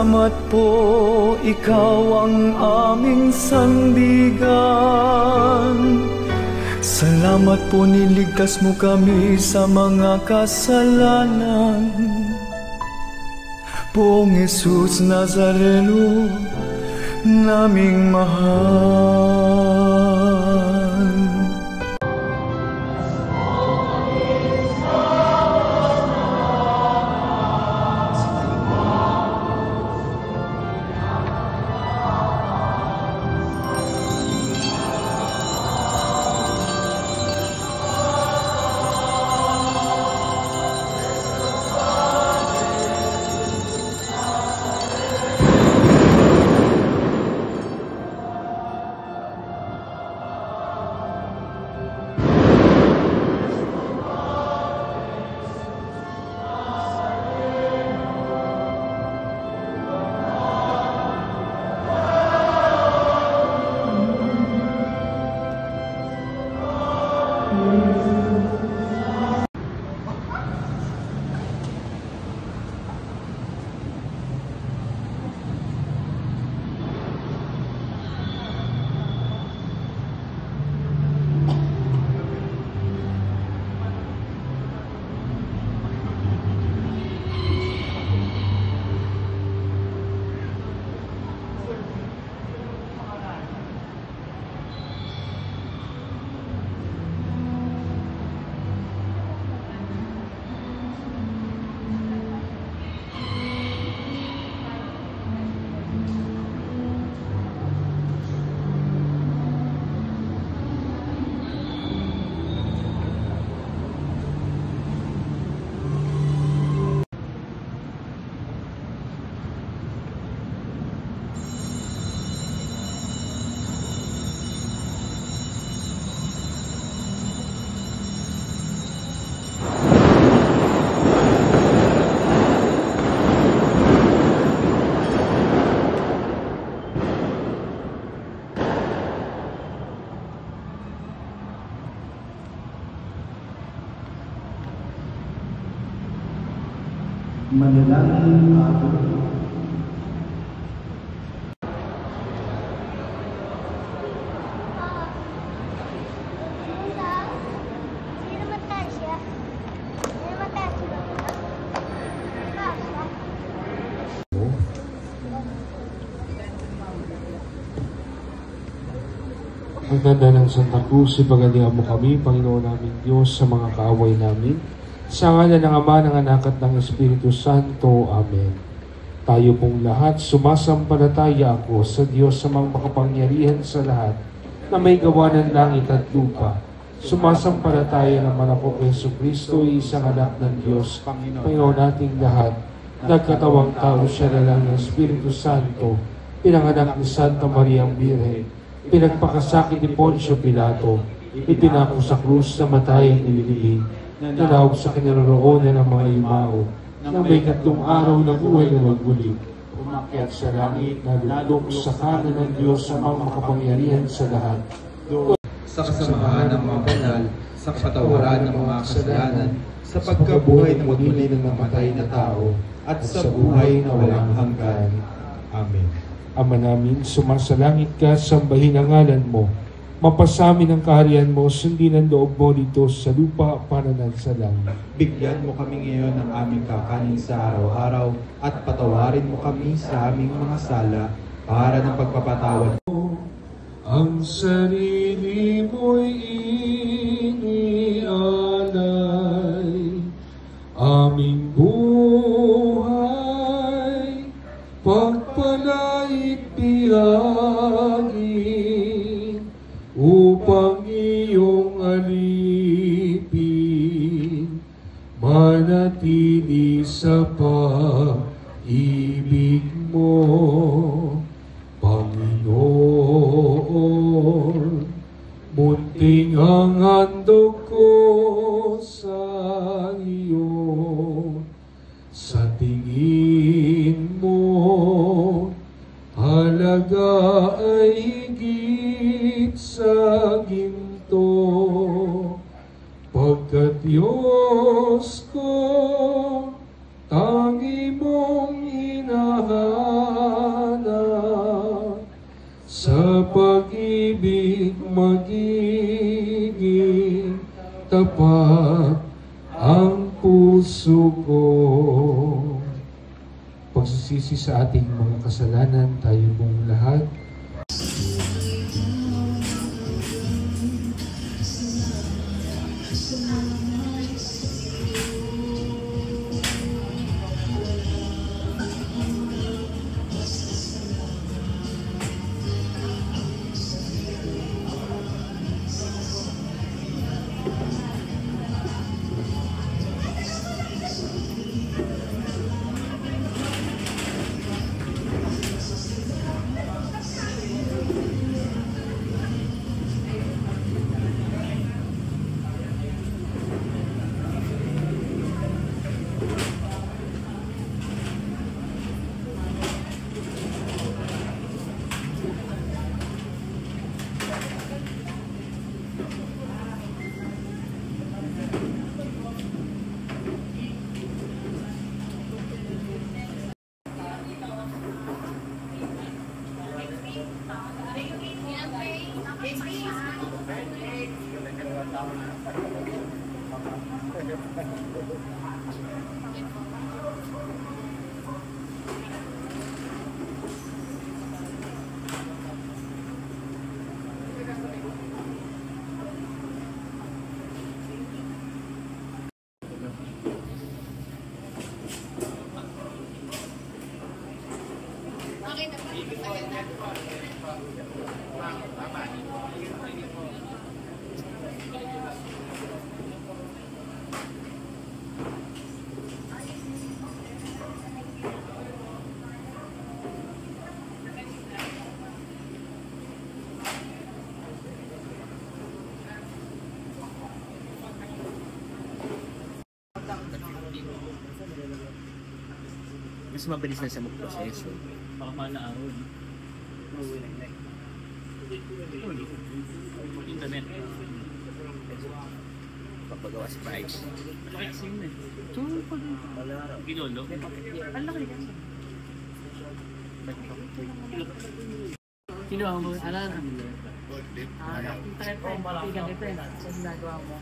Salamat po, ikaw ang aming sandigan. Salamat po, niligtas mo kami sa mga kasalanan. Poong Jesus Nazareno, naming mahal. Manalangin ako. Ang ganda ng Santa Cruz, ipagalihan mo kami, Panginoon namin Diyos, sa mga kaaway namin. Sa ngalan ng Ama, ng Anak at ng Espiritu Santo. Amen. Tayo pong lahat, sumasampalataya ako sa Diyos sa mga makapangyarihan sa lahat, na may gawa ng langit at lupa. Sumasampalataya naman ako kay Jesucristo, isang anak ng Diyos, Panginoon nating lahat. Nagkatawang tao siya na lang ng Espiritu Santo, pinanganak ni Santa Maria ang Birhen, pinagpakasakit ni Poncio Pilato, ipinako sa krus, namatay at nilibing, nanawag sa kinaroroonan ng mga yumao, na may 3 araw na buhay na magmuli, umakyat sa langit, nalulok sa kanan ng Diyos sa mga makapangyarihan sa lahat. Sa kasamahan ng mga banal, sa kapatawaran ng mga kasalanan, sa pagkabuhay ng muli ng namatay na tao, at sa buhay na walang hanggan. Amen. Ama namin, sumasalangit ka, sambahin ang ngalan mo. Mapasamin ang kaharian mo, sundin ang loob mo dito sa lupa para ng sa langit. Bigyan mo kami ngayon ng aming kakanin sa araw-araw at patawarin mo kami sa aming mga sala para ng pagpapatawad. Ang sarili mo'y inialay, aming buhay, pagpalait biyagin, upang iyong alipin, manatili sa pag-ibig mo, Panginoon. Munting ang handog ko sa iyo, sa tingin mo, halaga ay higit sa ginto, pagkat Diyos ko, tangi mong inahan. magiging tapat ang puso ko. Pagsisisi sa ating mga kasalanan, tayo pong lahat. Mas mabilis na siya mag-proseso. Baka malaaraw. Internet. Papagawa sa price. Malaki kasi yun eh. So, pag Gilolo. Ang laki yan. Sino ang mga alam? Tigang ito sa ginagawa mo.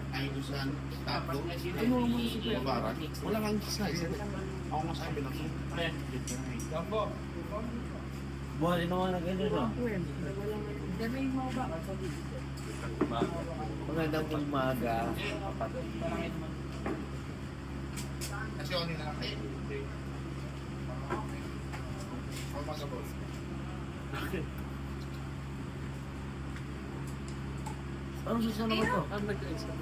Ayaw doon sa tapo. Wala kang size. Ako nga sabi ng Buhay na mga nag-ino no? Magandang umaga, kapatid. kasi ako nila kayo. Ako masabot. Anong susunod naman to? Ang nag-isa.